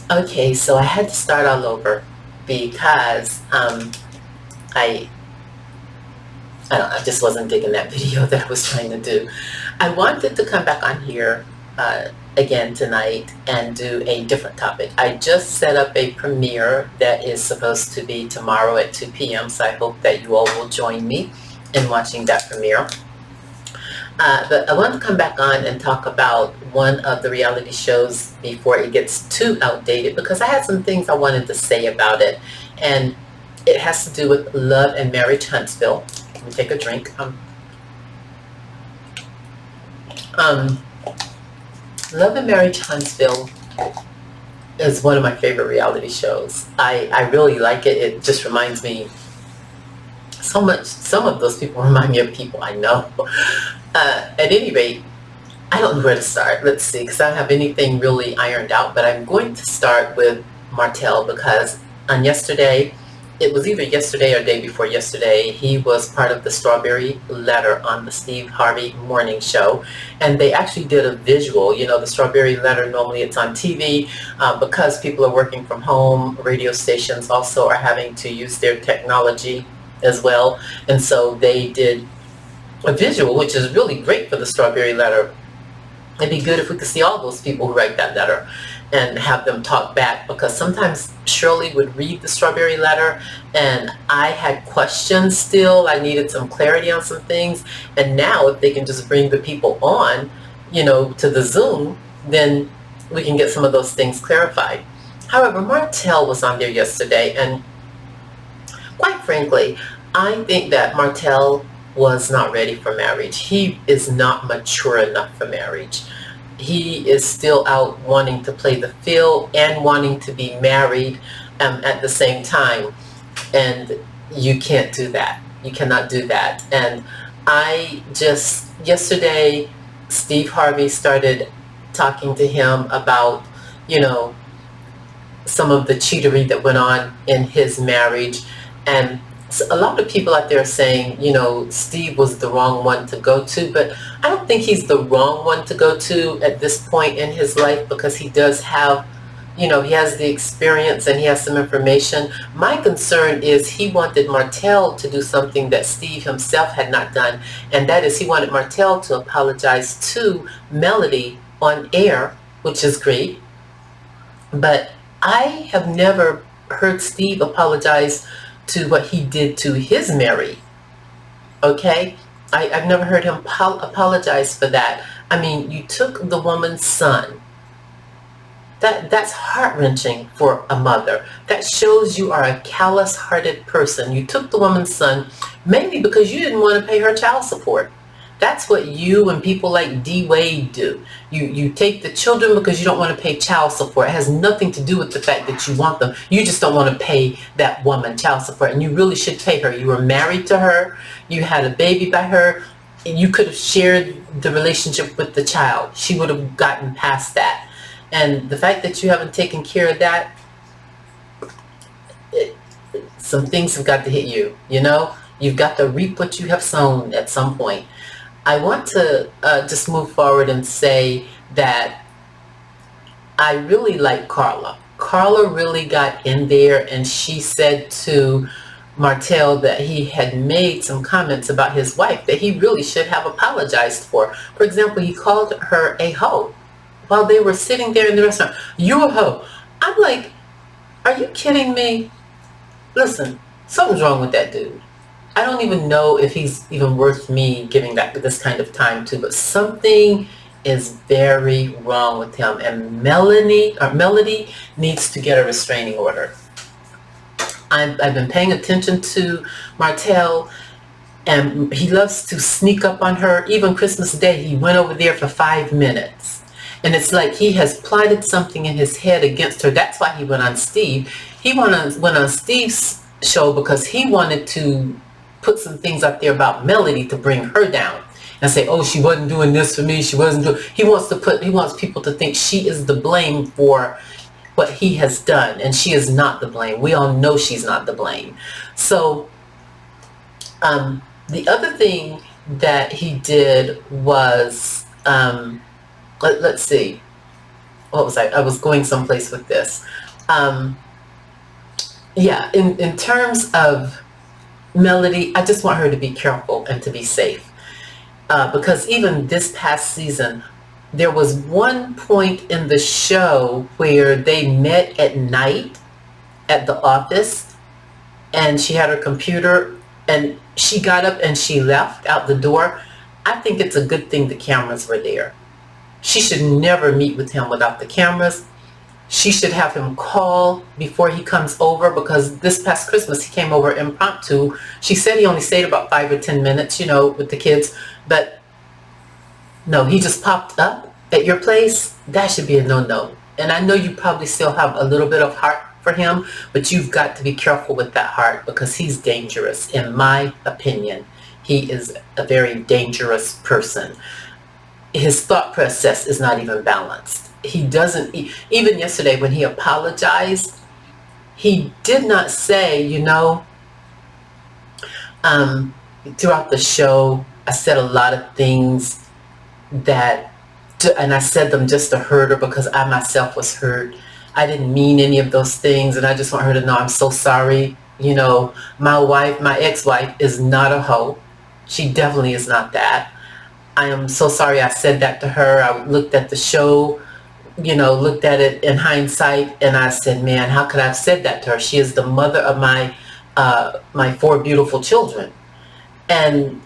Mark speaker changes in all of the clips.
Speaker 1: Okay, so I had to start all over because I I don't know, I just wasn't digging that video that I was trying to do. I wanted to come back on here again tonight and do a different topic. I just set up a premiere that is supposed to be tomorrow at 2 p.m. So I hope that you all will join me in watching that premiere. But I want to come back on and talk about one of the reality shows before it gets too outdated, because I had some things I wanted to say about it. And it has to do with Love and Marriage Huntsville. Let me take a drink. Love and Marriage Huntsville is one of my favorite reality shows. I really like it. It just reminds me so much. Some of those people remind me of people I know. At any rate, I don't know where to start. Let's see, because I don't have anything really ironed out, but I'm going to start with Martell, because on yesterday, it was either yesterday or day before yesterday, he was part of the Strawberry Letter on the Steve Harvey morning show, and they actually did a visual. You know, the Strawberry Letter, normally it's on TV, because people are working from home, radio stations also are having to use their technology as well, and so they did a visual, which is really great for the Strawberry Letter. It'd be good if we could see all those people who write that letter and have them talk back, because sometimes Shirley would read the Strawberry Letter and I had questions still. I needed some clarity on some things. And now if they can just bring the people on, you know, to the Zoom, then we can get some of those things clarified. However, Martel was on there yesterday, and quite frankly, I think that Martel was not ready for marriage. He is not mature enough for marriage. He is still out wanting to play the field and wanting to be married at the same time. And you can't do that. You cannot do that. And I just, yesterday, Steve Harvey started talking to him about, you know, some of the cheatery that went on in his marriage. And so a lot of people out there are saying, you know, Steve was the wrong one to go to, but I don't think he's the wrong one to go to at this point in his life, because he does have, you know, he has the experience and he has some information. My concern is he wanted Martell to do something that Steve himself had not done, and that is he wanted Martell to apologize to Melody on air, which is great, but I have never heard Steve apologize to what he did to his Mary. Okay, I've never heard him apologize for that. I mean, you took the woman's son. That's heart-wrenching for a mother. That shows you are a callous-hearted person. You took the woman's son mainly because you didn't want to pay her child support. That's what you and people like D. Wade do. You take the children because you don't want to pay child support. It has nothing to do with the fact that you want them. You just don't want to pay that woman child support, and you really should pay her. You were married to her. You had a baby by her. You could have shared the relationship with the child. She would have gotten past that. And the fact that you haven't taken care of that, some things have got to hit you, you know? You've got to reap what you have sown at some point. I want to just move forward and say that I really like Carla. Carla really got in there, and she said to Martel that he had made some comments about his wife that he really should have apologized for. For example, he called her a hoe while they were sitting there in the restaurant. "You're a hoe." I'm like, are you kidding me? Listen, something's wrong with that dude. I don't even know if he's even worth me giving this kind of time to, but something is very wrong with him, and Melody needs to get a restraining order. I've been paying attention to Martel, and he loves to sneak up on her. Even Christmas Day, he went over there for 5 minutes. And it's like he has plotted something in his head against her. That's why he went on Steve. He went on Steve's show because he wanted to put some things up there about Melody to bring her down and say, oh, she wasn't doing this for me. She wasn't doing. He wants people to think she is the blame for what he has done, and she is not the blame. We all know she's not the blame. So the other thing that he did was, let's see. what was I was going someplace with this. Yeah, in terms of Melody, I just want her to be careful and to be safe. Because even this past season, there was one point in the show where they met at night at the office, and she had her computer, and she got up and she left out the door. I think it's a good thing the cameras were there. She should never meet with him without the cameras. She should have him call before he comes over, because this past Christmas he came over impromptu. She said he only stayed about 5 or 10 minutes, with the kids. But no, he just popped up at your place. That should be a no-no. And I know you probably still have a little bit of heart for him, but you've got to be careful with that heart, because he's dangerous. In my opinion, he is a very dangerous person. His thought process is not even balanced. He doesn't, even yesterday when he apologized, he did not say, throughout the show, I said a lot of things and I said them just to hurt her, because I myself was hurt. I didn't mean any of those things, and I just want her to know I'm so sorry. My ex-wife is not a hoe. She definitely is not that. I am so sorry I said that to her. I looked at the show, looked at it in hindsight, and I said, man, how could I have said that to her? She is the mother of my 4 beautiful children. And,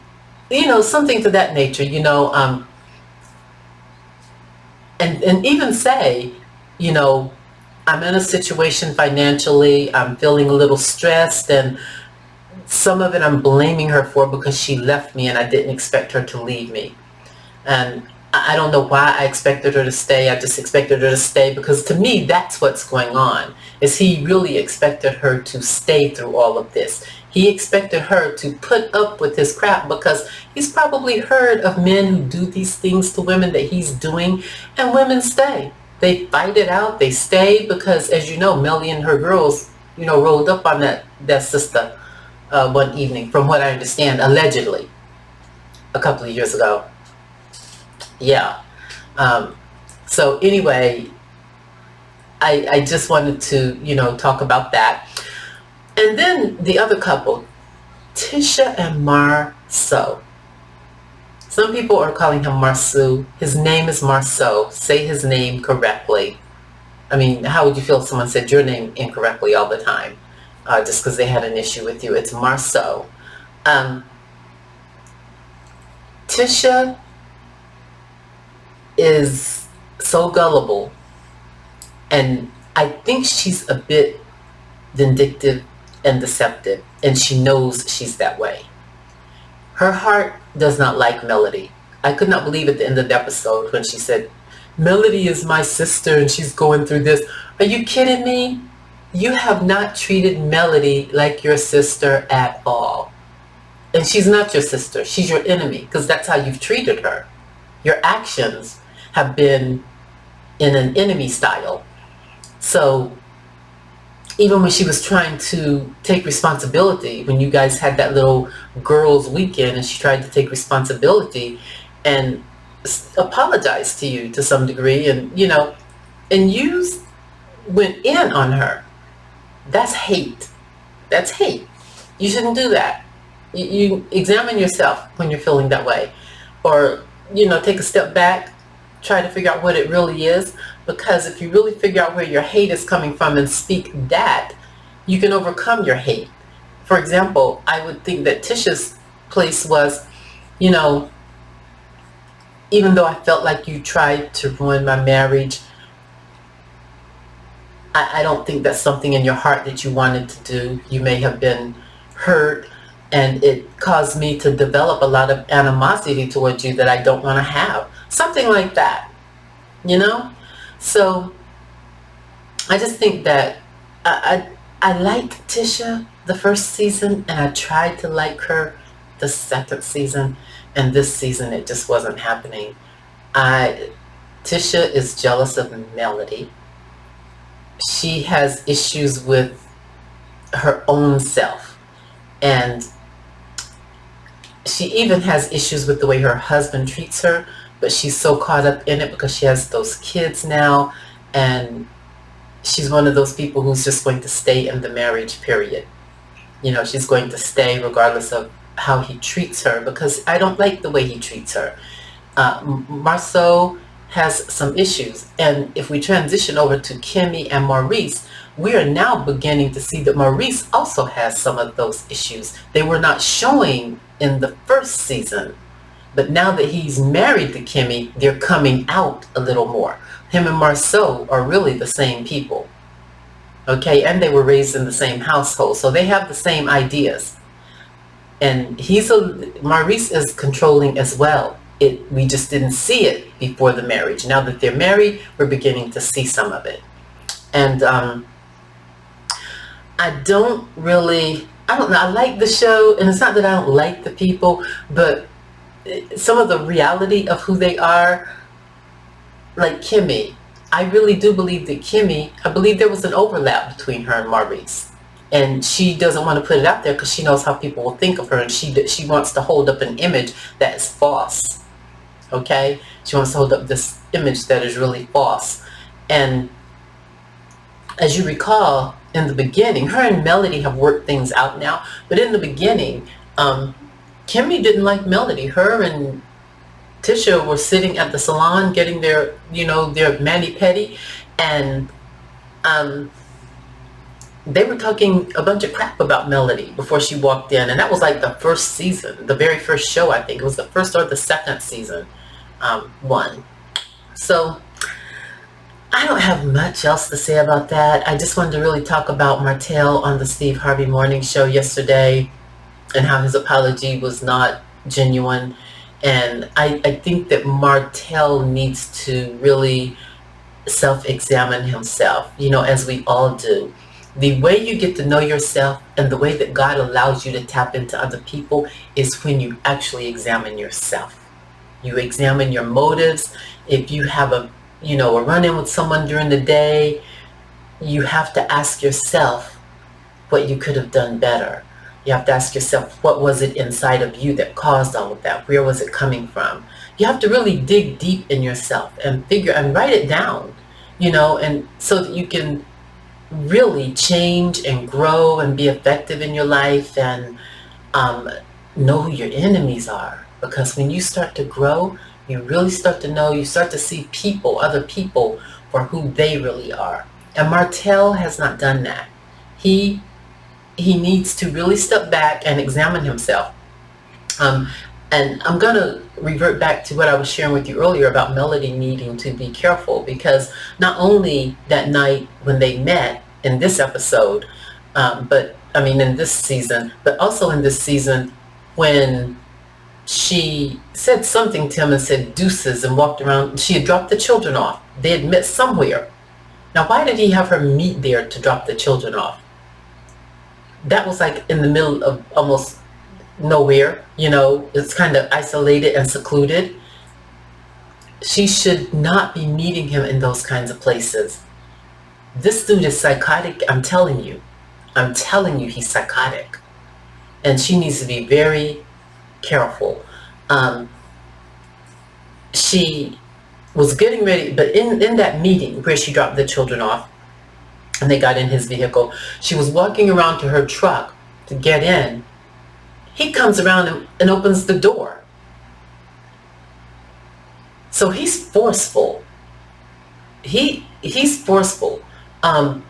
Speaker 1: something to that nature, and even say, I'm in a situation financially, I'm feeling a little stressed, and some of it I'm blaming her for, because she left me and I didn't expect her to leave me. And I don't know why I expected her to stay. I just expected her to stay because, to me, that's what's going on, is he really expected her to stay through all of this. He expected her to put up with his crap, because he's probably heard of men who do these things to women that he's doing, and women stay. They fight it out. They stay because, as you know, Melly and her girls, rolled up on that sister one evening, from what I understand, allegedly, a couple of years ago. Yeah. So anyway, I just wanted to, talk about that. And then the other couple, Tisha and Marsau. Some people are calling him Marsau. His name is Marsau. Say his name correctly. I mean, how would you feel if someone said your name incorrectly all the time, just because they had an issue with you? It's Marsau. Tisha is so gullible, and I think she's a bit vindictive and deceptive, and she knows she's that way. Her heart does not like Melody. I could not believe at the end of the episode when she said, Melody is my sister and she's going through this. Are you kidding me? You have not treated Melody like your sister at all. And she's not your sister. She's your enemy, because that's how you've treated her. Your actions have been in an enemy style. So even when she was trying to take responsibility, when you guys had that little girls' weekend and she tried to take responsibility and apologize to you to some degree, and and you went in on her. That's hate. That's hate. You shouldn't do that. You examine yourself when you're feeling that way, or take a step back, try to figure out what it really is, because if you really figure out where your hate is coming from and speak that, you can overcome your hate. For example, I would think that Tisha's place was, even though I felt like you tried to ruin my marriage, I don't think that's something in your heart that you wanted to do. You may have been hurt, and it caused me to develop a lot of animosity towards you that I don't want to have. Something like that, So I just think that I liked Tisha the first season, and I tried to like her the second season, and this season it just wasn't happening. Tisha is jealous of Melody. She has issues with her own self, and she even has issues with the way her husband treats her, but she's so caught up in it because she has those kids now, and she's one of those people who's just going to stay in the marriage, period. You know, she's going to stay regardless of how he treats her, because I don't like the way he treats her. Marsau has some issues, and if we transition over to Kimmy and Maurice, we are now beginning to see that Maurice also has some of those issues. They were not showing in the first season, but now that he's married to Kimmy, they're coming out a little more. Him and Marsau are really the same people. Okay, and they were raised in the same household, so they have the same ideas. And Maurice is controlling as well. We just didn't see it before the marriage. Now that they're married, we're beginning to see some of it. And I don't know, I like the show, and it's not that I don't like the people, but some of the reality of who they are, like Kimmy, I really do believe that I believe there was an overlap between her and Maurice. And she doesn't want to put it out there because she knows how people will think of her, and she wants to hold up an image that is false. Okay? She wants to hold up this image that is really false. And as you recall, in the beginning, her and Melody have worked things out now, but in the beginning, Kimmy didn't like Melody. Her and Tisha were sitting at the salon getting their mani-pedi, and they were talking a bunch of crap about Melody before she walked in, and that was like the first season, the very first show, I think. It was the first or the second season one. So I don't have much else to say about that. I just wanted to really talk about Martel on the Steve Harvey Morning Show yesterday, and how his apology was not genuine. And I think that Martel needs to really self-examine himself, as we all do. The way you get to know yourself and the way that God allows you to tap into other people is when you actually examine yourself. You examine your motives. If you have a run-in with someone during the day, you have to ask yourself what you could have done better. You have to ask yourself, what was it inside of you that caused all of that? Where was it coming from? You have to really dig deep in yourself and write it down, and so that you can really change and grow and be effective in your life, and know who your enemies are. Because when you start to grow, you really start to know, you start to see other people for who they really are. And Martel has not done that. He needs to really step back and examine himself. And I'm going to revert back to what I was sharing with you earlier about Melody needing to be careful, because not only that night when they met in this episode, in this season, but also in this season when she said something to him and said deuces and walked around. She had dropped the children off. They had met somewhere. Now, why did he have her meet there to drop the children off? That was like in the middle of almost nowhere, it's kind of isolated and secluded. She should not be meeting him in those kinds of places. This dude is psychotic. I'm telling you, he's psychotic. And she needs to be very careful. She was getting ready, but in that meeting where she dropped the children off, and they got in his vehicle, she was walking around to her truck to get in. He comes around and opens the door. So he's forceful. He's forceful. And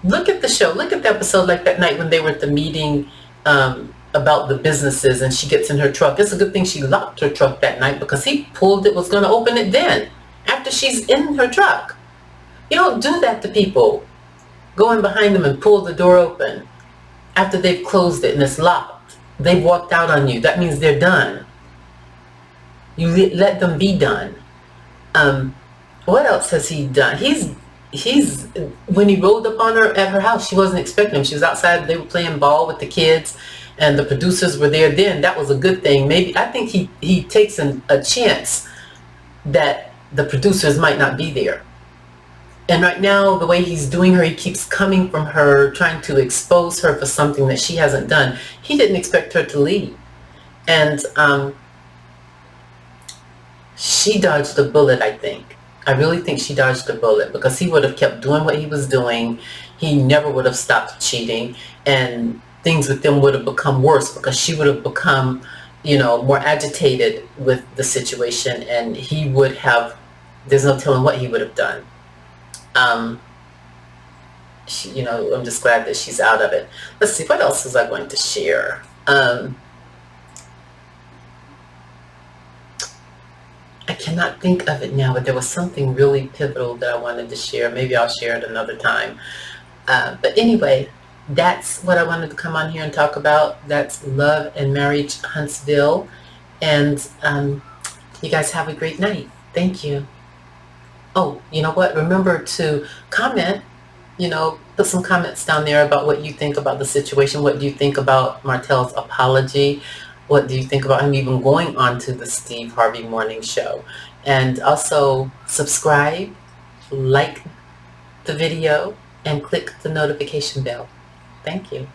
Speaker 1: look at the show. Look at the episode, like that night when they were at the meeting about the businesses, and she gets in her truck. It's a good thing she locked her truck that night, because he pulled it, was going to open it then, after she's in her truck. You don't do that to people. Go in behind them and pull the door open after they've closed it and it's locked. They've walked out on you. That means they're done. You let them be done. What else has he done? He's when he rolled up on her at her house, she wasn't expecting him. She was outside. They were playing ball with the kids, and the producers were there then. That was a good thing. Maybe, I think he takes a chance that the producers might not be there. And right now, the way he's doing her, he keeps coming from her, trying to expose her for something that she hasn't done. He didn't expect her to leave. And she dodged a bullet, I think. I really think she dodged a bullet, because he would have kept doing what he was doing. He never would have stopped cheating, and things with them would have become worse, because she would have become, more agitated with the situation, and he would have, there's no telling what he would have done. I'm just glad that she's out of it. Let's see, what else was I going to share? I cannot think of it now, but there was something really pivotal that I wanted to share. Maybe I'll share it another time. But anyway, that's what I wanted to come on here and talk about. That's Love and Marriage Huntsville. And you guys have a great night. Thank you. Oh, you know what? Remember to comment, put some comments down there about what you think about the situation. What do you think about Martell's apology? What do you think about him even going on to the Steve Harvey Morning Show? And also subscribe, like the video, and click the notification bell. Thank you.